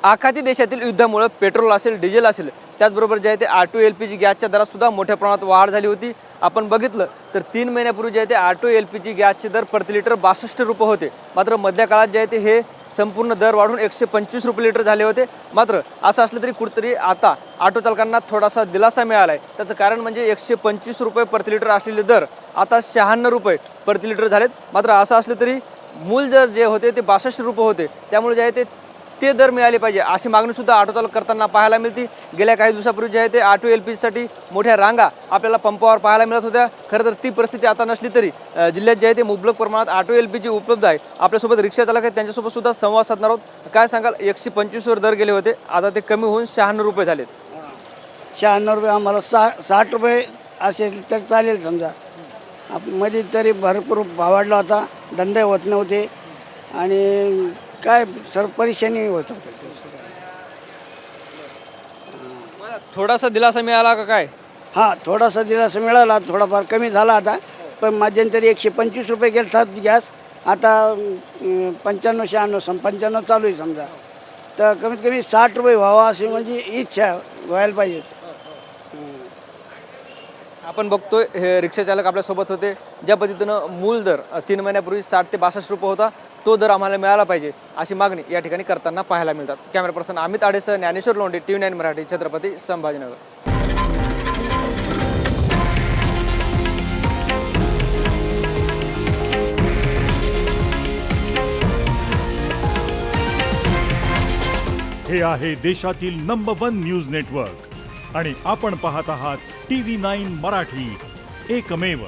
आखाती देशातील युद्धामुळे पेट्रोल असेल डिझेल असेल त्याचबरोबर जे आहे ते ऑटो LPG गॅसच्या दरात सुद्धा मोठ्या प्रमाणात वाढ झाली होती। आपण बघितलं तर 3 महिन्यापूर्वी जे आहे ते ऑटो LPG गॅसचे दर प्रति लिटर 62 रुपये होते। मात्र मध्य काळात जे आहे ते हे संपूर्ण दर वाढून 125 रुपये लिटर झाले होते। मात्र असं असलं तरी कुठेतरी आता ऑटो चालकांना थोडासा दिलासा मिळाला आहे। त्याचं कारण म्हणजे 125 रुपये प्रति लिटर असलेले दर आता 96 रुपये प्रति लिटर झालेत। मात्र असं असलं तरी मूल दर जे होते ते 62 रुपये होते, त्यामुळे जे आहे ते दर मिळाले पाहिजे अशी मागणी सुद्धा ऑटो चालक करताना पाहायला मिळते। गेल्या काही दिवसापूर्वी जे आहे ते ऑटो LPG साठी मोठ्या रांगा आपल्याला पंपावर पाहायला मिळत होत्या। खरं तर ती परिस्थिती आता नसली तरी जिल्ह्यात जे आहे ते मुबलक प्रमाणात ऑटो LPG उपलब्ध आहे। आपल्यासोबत रिक्षा चालक आहेत, त्यांच्यासोबत सुद्धा संवाद साधणार आहोत। काय सांगाल, 125 वर दर गेले होते, आता ते कमी होऊन 96 रुपये झालेत। 96 रुपये आम्हाला 60 रुपये असेल तर चालेल समजा। मध्ये तरी भरपूर भाव वाढला होता, धंदे होत नव्हते आणि काय सर्व परेशानी होत होती। थोडासा दिलासा मिळाला का काय? हां, थोडासा दिलासा मिळाला, थोडाफार कमी झाला आता, पण मध्यंतरी 125 रुपये गेला गॅस, आता 95-96 95 चालू आहे समजा। तर कमीत कमी 60 रुपये व्हावा अशी म्हणजे इच्छा व्हायला पाहिजे। आपण बघतोय हे रिक्षा चालक आपल्यासोबत होते। ज्या पद्धतीनं मूल दर 3 महिन्यापूर्वी 60 ते 62 रुपये होता, तो दर आम्हाला मिळाला पाहिजे अशी मागणी या ठिकाणी करताना पाहायला मिळतात। कॅमेरा पर्सन अमित आडेसह ज्ञानेश्वर लोंढे, TV9 मराठी, छत्रपती संभाजीनगर। हे आहे देशातील नंबर 1 न्यूज नेटवर्क आणि आपण पाहत आहात TV9 मराठी, एकमेव।